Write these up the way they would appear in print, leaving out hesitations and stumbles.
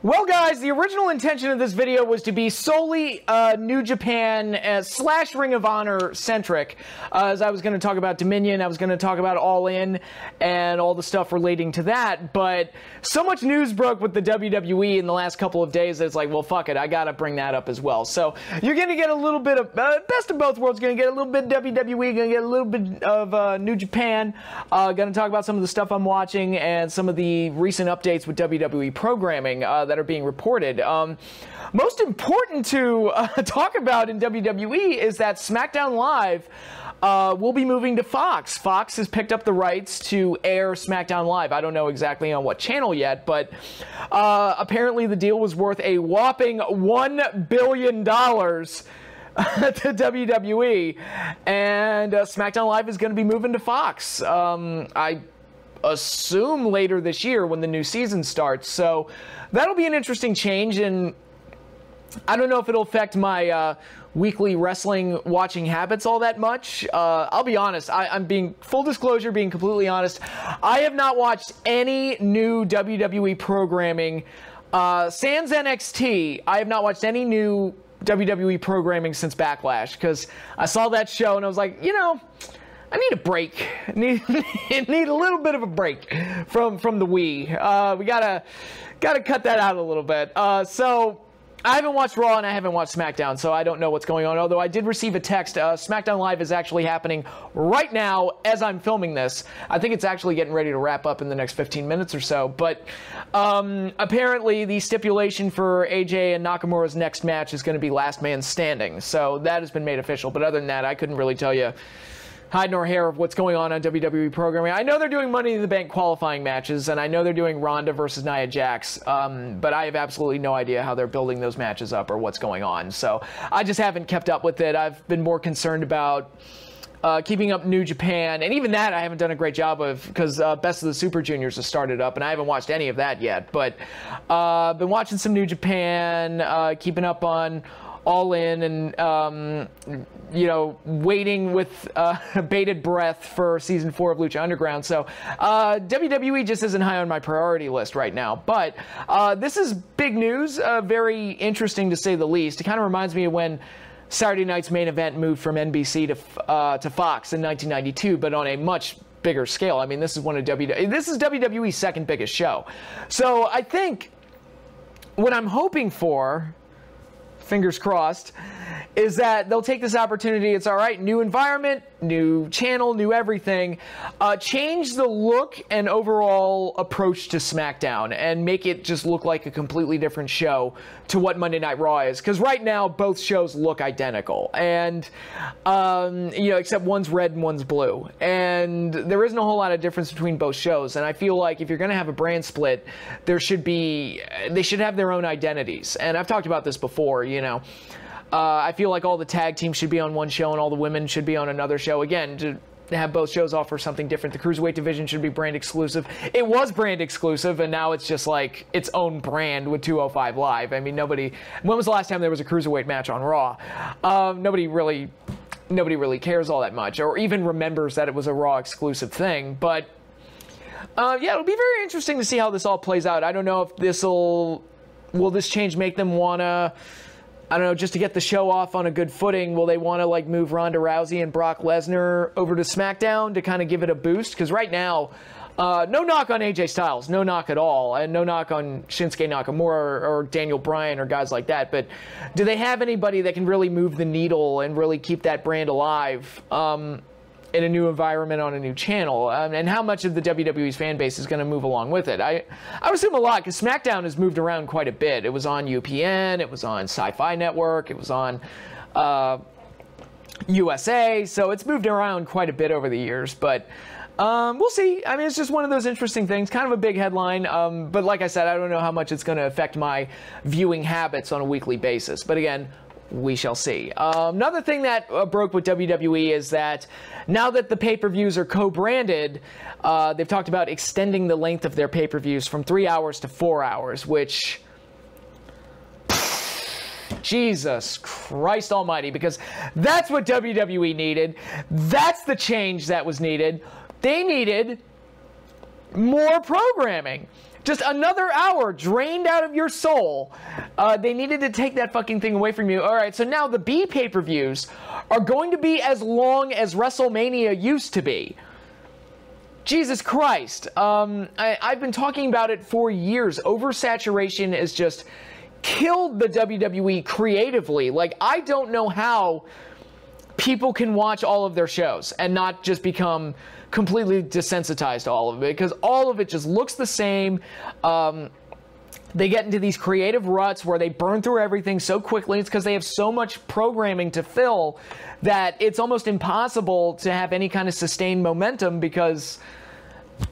Well, guys, the original intention of this video was to be solely New Japan / Ring of Honor centric, as I was going to talk about Dominion, I was going to talk about All In, and all the stuff relating to that, but so much news broke with the WWE in the last couple of days that it's like, well, fuck it, I gotta bring that up as well. So you're going to get a little bit of best of both worlds, going to get a little bit of WWE, going to get a little bit of New Japan, going to talk about some of the stuff I'm watching and some of the recent updates with WWE programming that are being reported. Most important to talk about in WWE is that Smackdown Live will be moving to Fox. Fox has picked up the rights to air Smackdown Live. I don't know exactly on what channel yet, but apparently the deal was worth a whopping $1 billion to WWE, and SmackDown Live is going to be moving to Fox. I assume later this year when the new season starts, so that'll be an interesting change, and I don't know if it'll affect my weekly wrestling watching habits all that much. I'll be honest, I'm being full disclosure, being completely honest, I have not watched any new WWE programming sans NXT. I have not watched any new WWE programming since Backlash, because I saw that show and I was like, you know, I need a break. Need a little bit of a break from the Wii. We gotta cut that out a little bit. So I haven't watched Raw and I haven't watched SmackDown, so I don't know what's going on. Although I did receive a text. SmackDown Live is actually happening right now as I'm filming this. I think it's actually getting ready to wrap up in the next 15 minutes or so. But apparently the stipulation for AJ and Nakamura's next match is going to be last man standing. So that has been made official. But other than that, I couldn't really tell you hide nor hair of what's going on WWE programming. I know they're doing Money in the Bank qualifying matches, and I know they're doing Ronda versus Nia Jax, but I have absolutely no idea how they're building those matches up or what's going on. So I just haven't kept up with it. I've been more concerned about keeping up New Japan, and even that I haven't done a great job of, because Best of the Super Juniors has started up, and I haven't watched any of that yet. But I've been watching some New Japan, keeping up on All In, and you know, waiting with bated breath for season 4 of Lucha Underground. So WWE just isn't high on my priority list right now, but this is big news, very interesting to say the least. It kind of reminds me of when Saturday Night's Main Event moved from NBC to Fox in 1992, but on a much bigger scale. I mean, this is WWE's second biggest show. So I think what I'm hoping for, fingers crossed, is that they'll take this opportunity. It's all right, new environment, new channel, new everything. Change the look and overall approach to SmackDown and make it just look like a completely different show to what Monday Night Raw is. Because right now, both shows look identical. And, you know, except one's red and one's blue. And there isn't a whole lot of difference between both shows. And I feel like if you're going to have a brand split, they should have their own identities. And I've talked about this before, you know. I feel like all the tag teams should be on one show and all the women should be on another show. Again, to have both shows offer something different. The Cruiserweight division should be brand exclusive. It was brand exclusive, and now it's just like its own brand with 205 Live. I mean, when was the last time there was a Cruiserweight match on Raw? Nobody really cares all that much, or even remembers that it was a Raw exclusive thing. But yeah, it'll be very interesting to see how this all plays out. I don't know if will this change make them wanna, I don't know, just to get the show off on a good footing, will they want to like move Ronda Rousey and Brock Lesnar over to SmackDown to kind of give it a boost? Because right now, no knock on AJ Styles, no knock at all, and no knock on Shinsuke Nakamura or Daniel Bryan or guys like that, but do they have anybody that can really move the needle and really keep that brand alive in a new environment on a new channel? And how much of the WWE's fan base is going to move along with it? I would assume a lot, because SmackDown has moved around quite a bit. It was on UPN, it was on Sci-Fi Network, it was on USA, so it's moved around quite a bit over the years, but we'll see. I mean, it's just one of those interesting things, kind of a big headline, but like I said, I don't know how much it's going to affect my viewing habits on a weekly basis, but again, we shall see. Another thing that broke with WWE is that now that the pay-per-views are co-branded, they've talked about extending the length of their pay-per-views from 3 hours to 4 hours, which, Jesus Christ almighty, because that's what WWE needed. That's the change that was needed. They needed more programming. Just another hour drained out of your soul. They needed to take that fucking thing away from you. All right, so now the B pay-per-views are going to be as long as WrestleMania used to be. Jesus Christ. I've been talking about it for years. Oversaturation has just killed the WWE creatively. Like, I don't know how people can watch all of their shows and not just become completely desensitized to all of it, because all of it just looks the same. They get into these creative ruts where they burn through everything so quickly. It's because they have so much programming to fill that it's almost impossible to have any kind of sustained momentum, because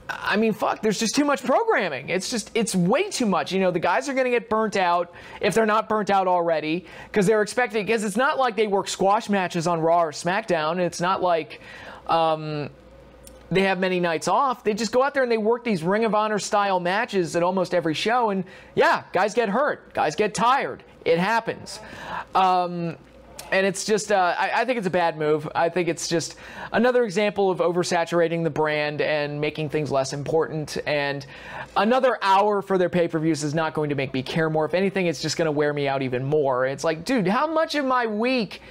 I mean, fuck, there's just too much programming. It's way too much. You know, the guys are going to get burnt out if they're not burnt out already, because they're expecting, because it's not like they work squash matches on Raw or SmackDown. It's not like they have many nights off. They just go out there and they work these Ring of Honor style matches at almost every show. And yeah, guys get hurt. Guys get tired. It happens. And it's just, I think it's a bad move. I think it's just another example of oversaturating the brand and making things less important. And another hour for their pay-per-views is not going to make me care more. If anything, it's just going to wear me out even more. It's like, dude, how much of my week...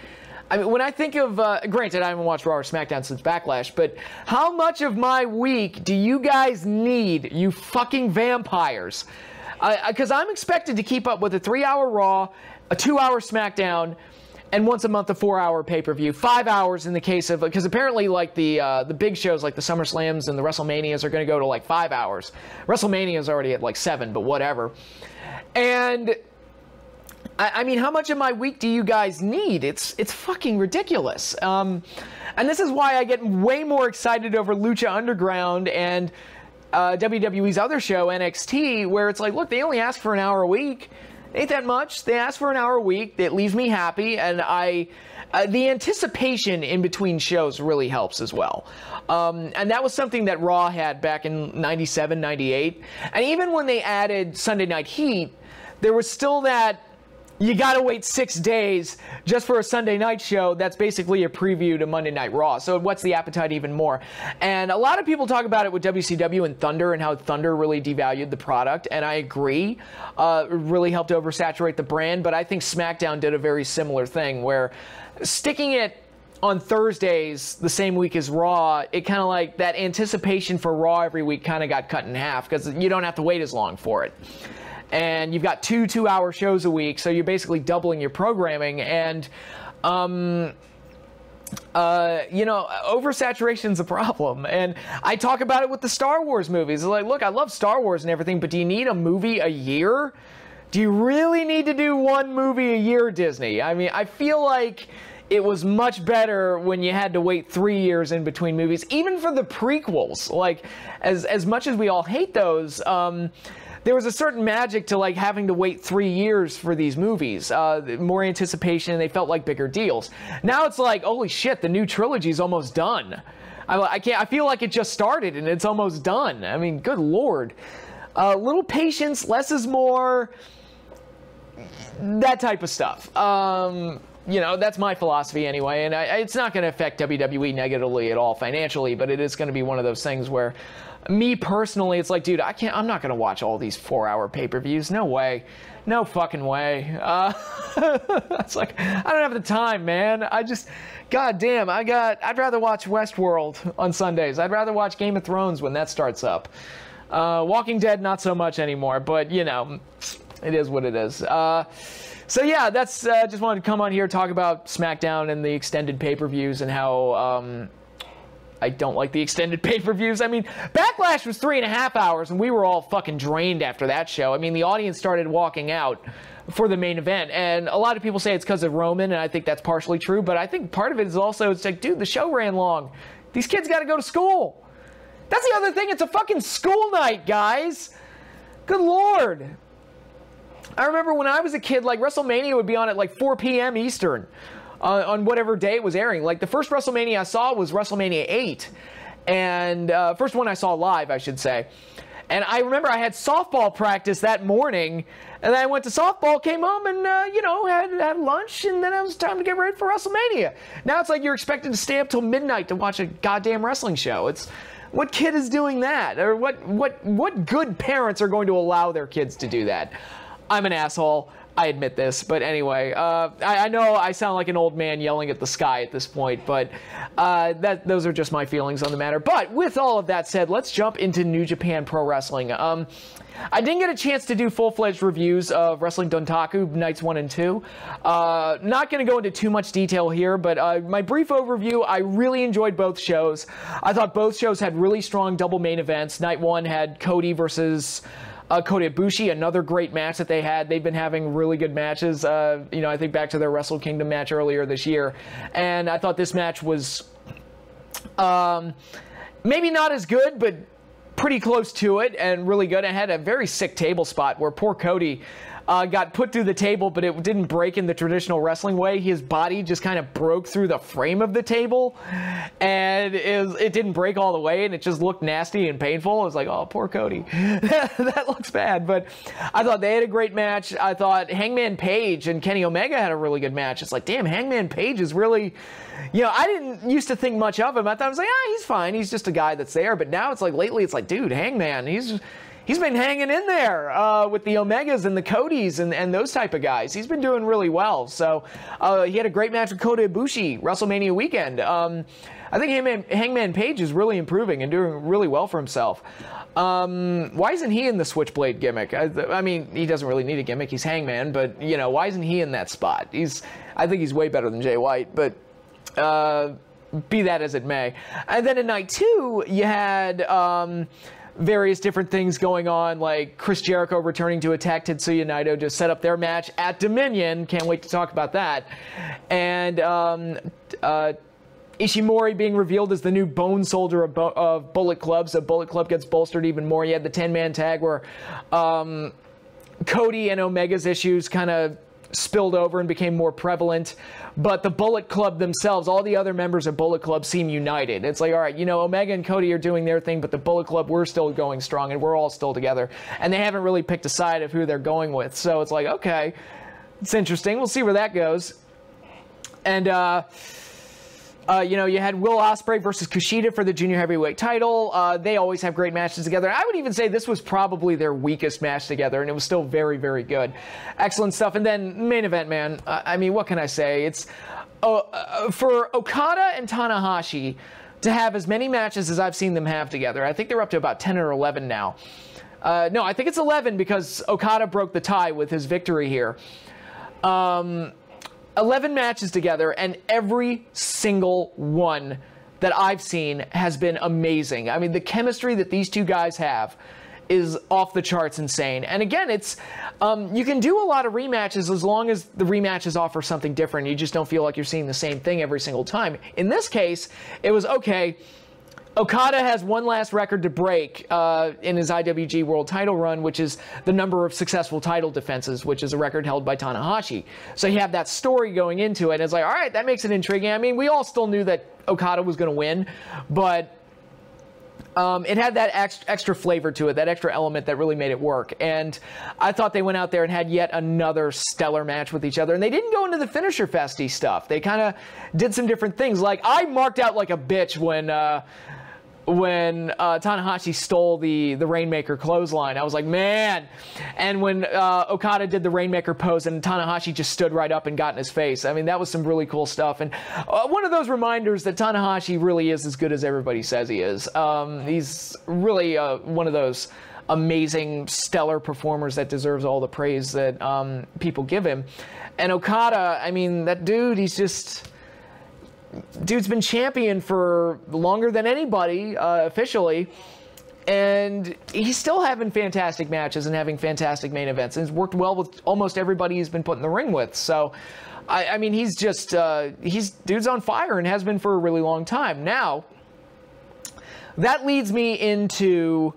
I mean, when I think of, granted, I haven't watched Raw or SmackDown since Backlash, but how much of my week do you guys need, you fucking vampires? Because I'm expected to keep up with a 3-hour Raw, a 2-hour SmackDown, and once a month a 4-hour pay-per-view, 5 hours in the case of, because apparently like the big shows like the SummerSlams and the WrestleManias are going to go to like 5 hours. WrestleMania is already at like 7, but whatever. And I mean, how much of my week do you guys need? It's fucking ridiculous. And this is why I get way more excited over Lucha Underground and WWE's other show, NXT, where it's like, look, they only ask for an hour a week. Ain't that much. They ask for an hour a week. It leaves me happy, and the anticipation in between shows really helps as well. And that was something that Raw had back in 97, 98. And even when they added Sunday Night Heat, there was still that, you gotta wait 6 days just for a Sunday night show that's basically a preview to Monday Night Raw. So what's the appetite even more? And a lot of people talk about it with WCW and Thunder and how Thunder really devalued the product, and I agree. It really helped oversaturate the brand, but I think SmackDown did a very similar thing where sticking it on Thursdays the same week as Raw, it kind of like that anticipation for Raw every week kind of got cut in half because you don't have to wait as long for it. And you've got 2-hour shows a week, so you're basically doubling your programming. And, you know, oversaturation's a problem. And I talk about it with the Star Wars movies. It's like, look, I love Star Wars and everything, but do you need a movie a year? Do you really need to do one movie a year, Disney? I mean, I feel like it was much better when you had to wait 3 years in between movies, even for the prequels. Like, as much as we all hate those, there was a certain magic to like having to wait 3 years for these movies, more anticipation, and they felt like bigger deals. Now it's like, holy shit, the new trilogy's almost done. I feel like it just started and it's almost done. I mean, good Lord. Little patience, less is more, that type of stuff. You know, that's my philosophy anyway, and it's not going to affect WWE negatively at all financially, but it is going to be one of those things where me personally, it's like, dude, I'm not going to watch all these 4-hour pay-per-views. No way. No fucking way. It's like, I don't have the time, man. God damn, I'd rather watch Westworld on Sundays. I'd rather watch Game of Thrones when that starts up. Walking Dead, not so much anymore, but, you know, it is what it is. So yeah, that's, just wanted to come on here, talk about SmackDown and the extended pay-per-views and how, I don't like the extended pay-per-views. I mean, Backlash was 3.5 hours, and we were all fucking drained after that show. I mean, the audience started walking out for the main event, and a lot of people say it's because of Roman, and I think that's partially true, but I think part of it is also, it's like, dude, the show ran long. These kids got to go to school. That's the other thing. It's a fucking school night, guys. Good Lord. I remember when I was a kid, like, WrestleMania would be on at like 4 p.m. Eastern. On whatever day it was airing. Like, the first WrestleMania I saw was WrestleMania 8. And first one I saw live, I should say. And I remember I had softball practice that morning. And then I went to softball, came home, and, you know, had lunch. And then it was time to get ready for WrestleMania. Now it's like you're expected to stay up till midnight to watch a goddamn wrestling show. It's what kid is doing that? Or what good parents are going to allow their kids to do that? I'm an asshole. I admit this, but anyway, I know I sound like an old man yelling at the sky at this point, but those are just my feelings on the matter. But with all of that said, let's jump into New Japan Pro Wrestling. I didn't get a chance to do full-fledged reviews of Wrestling Dontaku Nights 1 and 2. Not going to go into too much detail here, but my brief overview, I really enjoyed both shows. I thought both shows had really strong double main events. Night 1 had Cody versus Kota Ibushi, another great match that they had. They've been having really good matches, I think back to their Wrestle Kingdom match earlier this year. And I thought this match was maybe not as good, but pretty close to it and really good. It had a very sick table spot where poor Cody got put through the table, but it didn't break in the traditional wrestling way. His body just kind of broke through the frame of the table, and it didn't break all the way, and it just looked nasty and painful. It was like, oh, poor Cody. That looks bad, but I thought they had a great match. I thought Hangman Page and Kenny Omega had a really good match. It's like, damn, Hangman Page is really... I didn't used to think much of him. I thought I was like, he's fine. He's just a guy that's there. But now it's like, lately, it's like, dude, Hangman, he's been hanging in there with the Omegas and the Codys and those type of guys. He's been doing really well. So he had a great match with Kota Ibushi WrestleMania weekend. I think Hangman Page is really improving and doing really well for himself. Why isn't he in the Switchblade gimmick? I mean, he doesn't really need a gimmick. He's Hangman, but why isn't he in that spot? I think he's way better than Jay White, but be that as it may. And then in night 2, you had various different things going on, like Chris Jericho returning to attack Tetsuya Naito to set up their match at Dominion. Can't wait to talk about that. And Ishimori being revealed as the new Bone Soldier of Bullet Club, so Bullet Club gets bolstered even more. You had the 10-man tag where Cody and Omega's issues kind of spilled over and became more prevalent, but the Bullet Club themselves, all the other members of Bullet Club seem united. It's like, all right, Omega and Cody are doing their thing, but the Bullet Club, we're still going strong and we're all still together, and they haven't really picked a side of who they're going with. So it's like, okay, it's interesting. We'll see where that goes. And you had Will Ospreay versus Kushida for the junior heavyweight title. They always have great matches together. I would even say this was probably their weakest match together, and it was still very, very good. Excellent stuff. And then main event, man. I mean, what can I say? It's for Okada and Tanahashi to have as many matches as I've seen them have together. I think they're up to about 10 or 11 now. No, I think it's 11 because Okada broke the tie with his victory here. 11 matches together, and every single one that I've seen has been amazing. I mean, the chemistry that these two guys have is off the charts insane. And again, it's you can do a lot of rematches as long as the rematches offer something different. You just don't feel like you're seeing the same thing every single time. In this case, it was, okay, Okada has one last record to break in his IWG World title run, which is the number of successful title defenses, which is a record held by Tanahashi. So you have that story going into it. And it's like, all right, that makes it intriguing. I mean, we all still knew that Okada was going to win, but it had that extra flavor to it, that extra element that really made it work. And I thought they went out there and had yet another stellar match with each other. And they didn't go into the finisher festy stuff. They kind of did some different things. Like, I marked out like a bitch when Tanahashi stole the Rainmaker clothesline. I was like, man. And when Okada did the Rainmaker pose and Tanahashi just stood right up and got in his face. I mean, that was some really cool stuff. And one of those reminders that Tanahashi really is as good as everybody says he is. He's really one of those amazing, stellar performers that deserves all the praise that people give him. And Okada, I mean, that dude, dude's been champion for longer than anybody, officially, and he's still having fantastic matches and having fantastic main events, and he's worked well with almost everybody he's been put in the ring with. So, I mean, he's just, dude's on fire and has been for a really long time. Now, that leads me into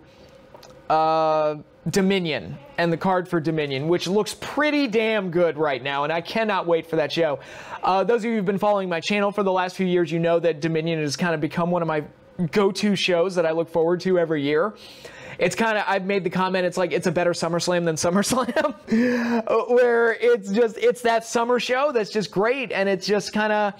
Dominion and the card for Dominion, which looks pretty damn good right now, and I cannot wait for that show. Those of you who've been following my channel for the last few years, you know that Dominion has kind of become one of my go-to shows that I look forward to every year. It's kind of, I've made the comment, it's like, it's a better SummerSlam than SummerSlam, where it's that summer show that's just great, and it's just kind of,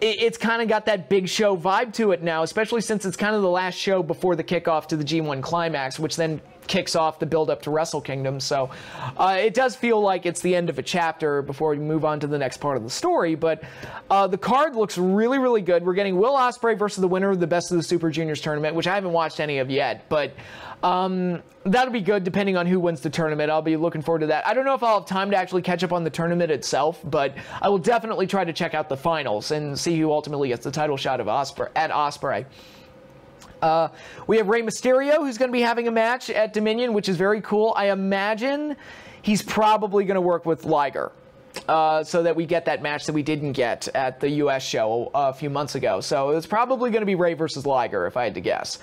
it's kind of got that big show vibe to it now, especially since it's kind of the last show before the kickoff to the G1 Climax, which then kicks off the build-up to Wrestle Kingdom. So it does feel like it's the end of a chapter before we move on to the next part of the story. But the card looks really, really good. We're getting Will Ospreay versus the winner of the Best of the Super Juniors tournament, which I haven't watched any of yet. But that'll be good depending on who wins the tournament. I'll be looking forward to that. I don't know if I'll have time to actually catch up on the tournament itself, but I will definitely try to check out the finals and see who ultimately gets the title shot of Ospreay. We have Rey Mysterio, who's going to be having a match at Dominion, which is very cool. I imagine he's probably going to work with Liger, so that we get that match that we didn't get at the US show a few months ago. So it's probably going to be Rey versus Liger, if I had to guess,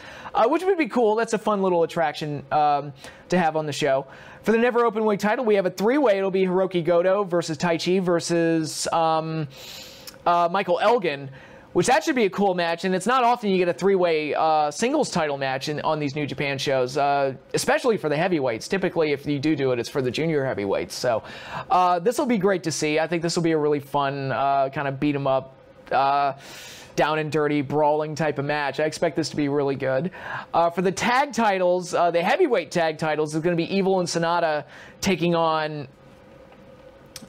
which would be cool. That's a fun little attraction to have on the show. For the Never Openweight title, we have a three-way. It'll be Hiroki Goto versus Tai Chi versus Michael Elgin, which that should be a cool match, and it's not often you get a three-way singles title match on these New Japan shows, especially for the heavyweights. Typically, if you do it, it's for the junior heavyweights. So this will be great to see. I think this will be a really fun kind of beat-em-up, down and dirty, brawling type of match. I expect this to be really good. For the tag titles, the heavyweight tag titles, is going to be Evil and Sonata taking on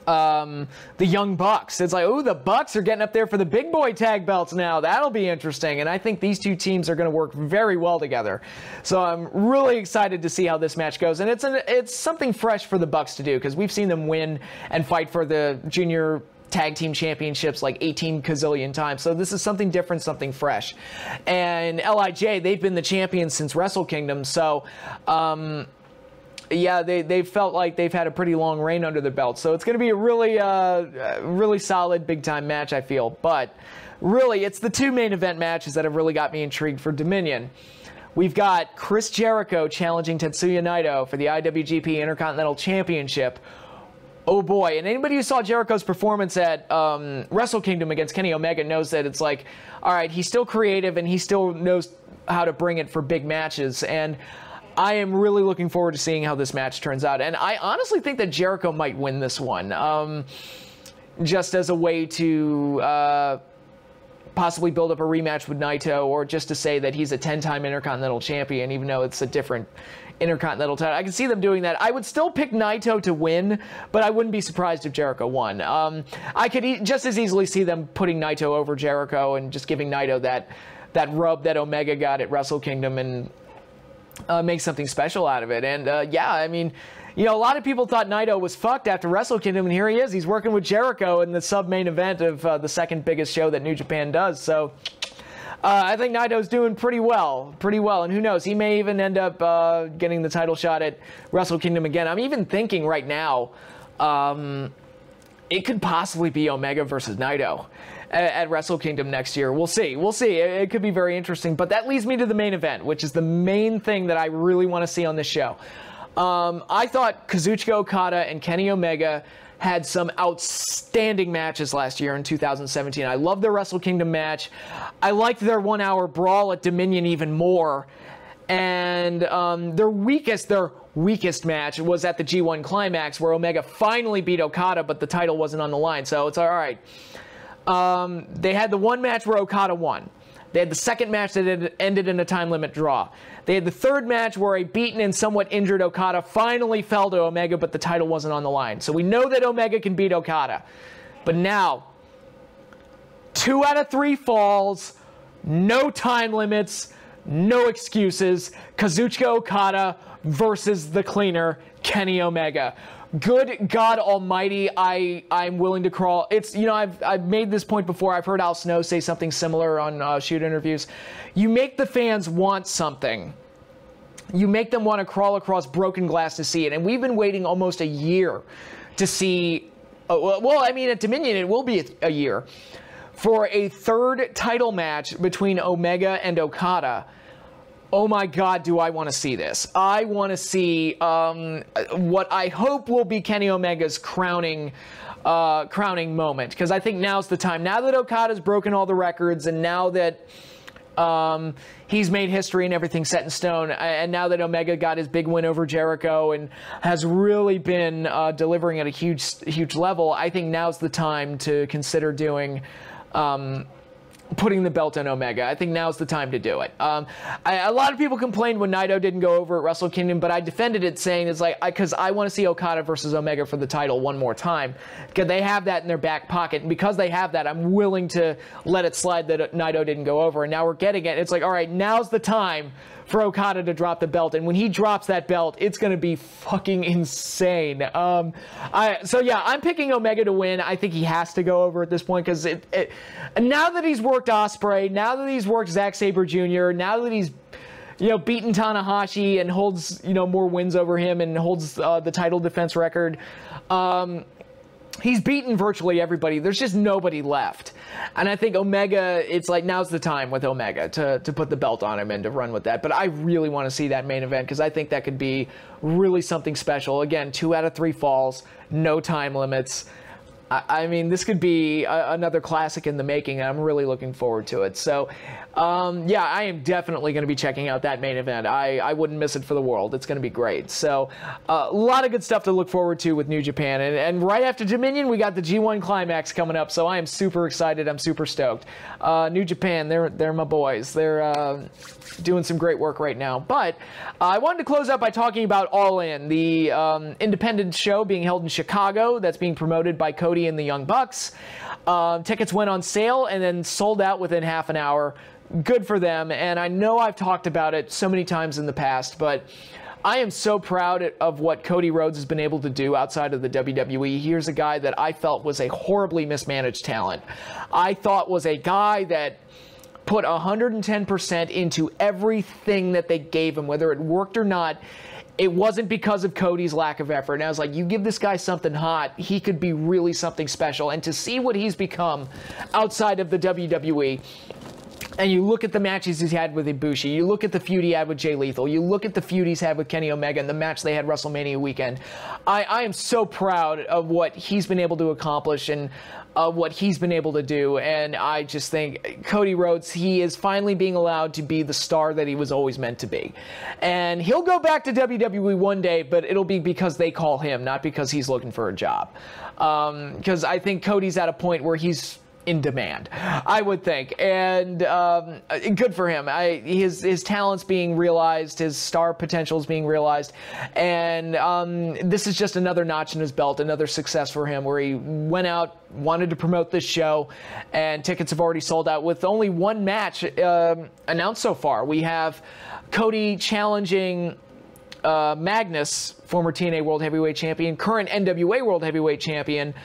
the Young Bucks. It's like, oh, the Bucks are getting up there for the big boy tag belts now. That'll be interesting. And I think these two teams are going to work very well together. So I'm really excited to see how this match goes. And it's something fresh for the Bucks to do, because we've seen them win and fight for the junior tag team championships like 18 gazillion times. So this is something different, something fresh. And LIJ, they've been the champions since Wrestle Kingdom. So, yeah, they felt like they've had a pretty long reign under their belt. So it's going to be a really solid big-time match, I feel. But really, it's the two main event matches that have really got me intrigued for Dominion. We've got Chris Jericho challenging Tetsuya Naito for the IWGP Intercontinental Championship. Oh boy, and anybody who saw Jericho's performance at Wrestle Kingdom against Kenny Omega knows that it's like, all right, he's still creative and he still knows how to bring it for big matches. And I am really looking forward to seeing how this match turns out. And I honestly think that Jericho might win this one, just as a way to possibly build up a rematch with Naito, or just to say that he's a 10-time Intercontinental Champion, even though it's a different Intercontinental title. I can see them doing that. I would still pick Naito to win, but I wouldn't be surprised if Jericho won. I could just as easily see them putting Naito over Jericho and just giving Naito that rub that Omega got at Wrestle Kingdom and make something special out of it. And yeah, I mean, you know, a lot of people thought Naito was fucked after Wrestle Kingdom, and here he is. He's working with Jericho in the sub-main event of the second biggest show that New Japan does. So I think Naito's doing pretty well. And who knows, he may even end up getting the title shot at Wrestle Kingdom again. I'm even thinking right now, it could possibly be Omega versus Naito at Wrestle Kingdom next year. We'll see. It could be very interesting. But that leads me to the main event, which is the main thing that I really want to see on this show. I thought Kazuchika Okada and Kenny Omega had some outstanding matches last year in 2017. I loved their Wrestle Kingdom match. I liked their 1-hour brawl at Dominion even more. And their weakest match was at the G1 Climax, where Omega finally beat Okada, but the title wasn't on the line. So it's all right. They had the one match where Okada won. They had the second match that had ended in a time limit draw. They had the third match where a beaten and somewhat injured Okada finally fell to Omega, but the title wasn't on the line. So we know that Omega can beat Okada. But now, 2 out of 3 falls, no time limits, no excuses. Kazuchika Okada versus the cleaner, Kenny Omega. Good God Almighty, I'm willing to crawl. It's, you know, I've made this point before. I've heard Al Snow say something similar on shoot interviews. You make the fans want something. You make them want to crawl across broken glass to see it. And we've been waiting almost a year to see, well, I mean, at Dominion, it will be a year, for a third title match between Omega and Okada. Oh my God, do I want to see this. I want to see what I hope will be Kenny Omega's crowning moment, because I think now's the time. Now that Okada's broken all the records, and now that he's made history and everything's set in stone, and now that Omega got his big win over Jericho and has really been delivering at a huge level, I think now's the time to consider doing putting the belt on Omega. I think now's the time to do it. A lot of people complained when Naito didn't go over at Wrestle Kingdom, but I defended it saying it's like, because I want to see Okada versus Omega for the title one more time, because they have that in their back pocket, and because they have that, I'm willing to let it slide that Naito didn't go over, and now we're getting it. It's like, all right, now's the time for Okada to drop the belt, and when he drops that belt, it's going to be fucking insane. So yeah, I'm picking Omega to win. I think he has to go over at this point, because now that he's worked Ospreay, now that he's worked Zack Sabre Jr., now that he's beaten Tanahashi and holds more wins over him and holds the title defense record, he's beaten virtually everybody. There's just nobody left. And I think Omega, it's like now's the time with Omega to put the belt on him and to run with that. But I really want to see that main event, because I think that could be really something special. Again, 2 out of 3 falls, no time limits. I mean, this could be another classic in the making, and I'm really looking forward to it. So, yeah, I am definitely going to be checking out that main event. I wouldn't miss it for the world. It's going to be great. So, a lot of good stuff to look forward to with New Japan. And right after Dominion, we got the G1 Climax coming up, so I am super excited. I'm super stoked. New Japan, they're my boys. They're doing some great work right now. But I wanted to close out by talking about All In, the independent show being held in Chicago that's being promoted by Cody and the Young Bucks. Tickets went on sale and then sold out within half an hour. Good for them. And I know I've talked about it so many times in the past, but I am so proud of what Cody Rhodes has been able to do outside of the WWE. Here's a guy that I felt was a horribly mismanaged talent. I thought was a guy that put 110% into everything that they gave him, whether it worked or not. It wasn't because of Cody's lack of effort. And I was like, you give this guy something hot, he could be really something special. And to see what he's become outside of the WWE, and you look at the matches he's had with Ibushi, you look at the feud he had with Jay Lethal, you look at the feud he's had with Kenny Omega and the match they had WrestleMania weekend, I am so proud of what he's been able to accomplish and what he's been able to do. And I just think Cody Rhodes, he is finally being allowed to be the star that he was always meant to be. And he'll go back to WWE one day, but it'll be because they call him, not because he's looking for a job. Because I think Cody's at a point where he's in demand, I would think, and good for him. His talent's being realized, his star potential is being realized, and this is just another notch in his belt, another success for him, where he went out, wanted to promote this show, and tickets have already sold out with only one match announced so far. We have Cody challenging Magnus, former TNA World Heavyweight Champion, current NWA World Heavyweight Champion,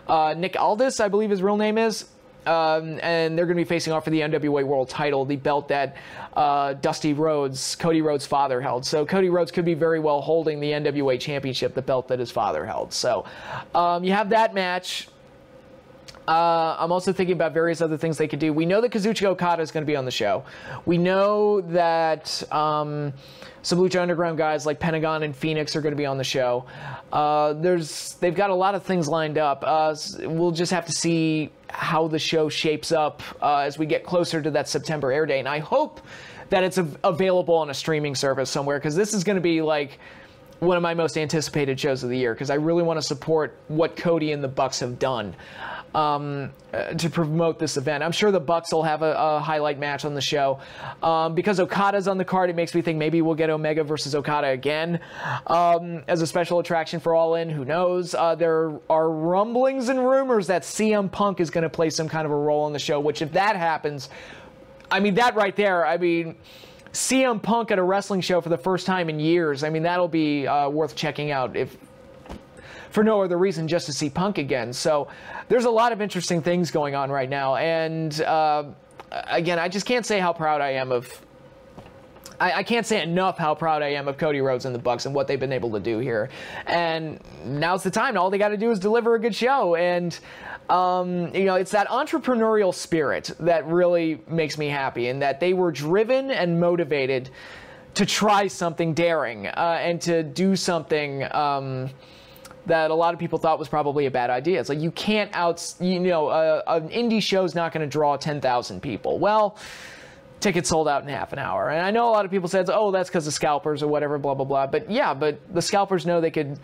Nick Aldis, I believe his real name is. And they're going to be facing off for the NWA World title, the belt that Dusty Rhodes, Cody Rhodes' father, held. So Cody Rhodes could be very well holding the NWA Championship, the belt that his father held. So you have that match. I'm also thinking about various other things they could do. We know that Kazuchika Okada is going to be on the show. We know that some Lucha Underground guys like Pentagon and Phoenix are going to be on the show. They've got a lot of things lined up. We'll just have to see how the show shapes up as we get closer to that September air date. And I hope that it's available on a streaming service somewhere, because this is going to be like one of my most anticipated shows of the year, because I really want to support what Cody and the Bucks have done to promote this event. I'm sure the Bucks will have a highlight match on the show. Because Okada's on the card, it makes me think maybe we'll get Omega versus Okada again as a special attraction for All In. Who knows? There are rumblings and rumors that CM Punk is going to play some kind of a role in the show, which if that happens, I mean, that right there, I mean, CM Punk at a wrestling show for the first time in years, I mean, that'll be worth checking out, if for no other reason, just to see Punk again. So there's a lot of interesting things going on right now. And again, I just can't say how proud I am of... I can't say enough how proud I am of Cody Rhodes and the Bucks and what they've been able to do here. And now's the time. All they got to do is deliver a good show. And, you know, it's that entrepreneurial spirit that really makes me happy, and that they were driven and motivated to try something daring and to do something that a lot of people thought was probably a bad idea. It's like, you can't an indie show's not going to draw 10,000 people. Well, tickets sold out in half an hour. And I know a lot of people said, oh, that's because of scalpers or whatever, blah, blah, blah. But yeah, but the scalpers know they could,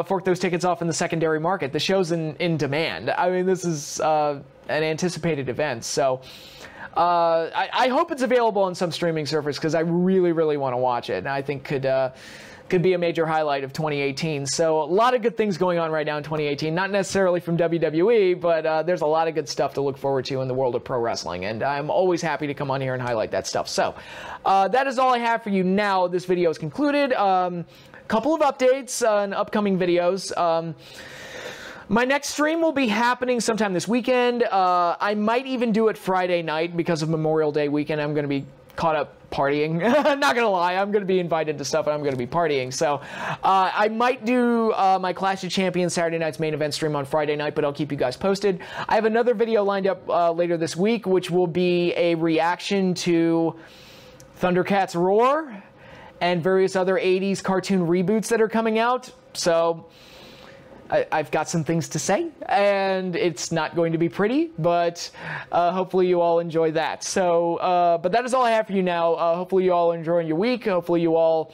fork those tickets off in the secondary market. The show's in demand. I mean, this is an anticipated event, so I hope it's available on some streaming service because I really, really want to watch it, and I think could be a major highlight of 2018. So a lot of good things going on right now in 2018, not necessarily from WWE, but there's a lot of good stuff to look forward to in the world of pro wrestling, and I'm always happy to come on here and highlight that stuff. So that is all I have for you now. This video is concluded. Couple of updates on upcoming videos. My next stream will be happening sometime this weekend. I might even do it Friday night because of Memorial Day weekend. I'm going to be caught up partying. Not gonna lie, I'm gonna be invited to stuff and I'm gonna be partying. So I might do my Clash of Champions Saturday night's main event stream on Friday night, but I'll keep you guys posted. I have another video lined up later this week, which will be a reaction to Thundercats Roar and various other 80s cartoon reboots that are coming out. So I've got some things to say, and it's not going to be pretty, but hopefully you all enjoy that. So, but that is all I have for you now. Hopefully you all are enjoying your week. Hopefully you all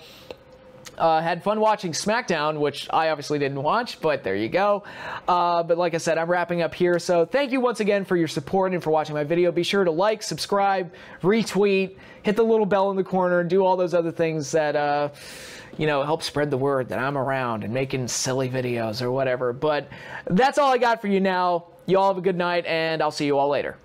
had fun watching Smackdown, which I obviously didn't watch, but there you go. But like I said, I'm wrapping up here. So thank you once again for your support and for watching my video. Be sure to like, subscribe, retweet, hit the little bell in the corner, and do all those other things that you know, help spread the word that I'm around and making silly videos or whatever. But that's all I got for you now. You all have a good night, and I'll see you all later.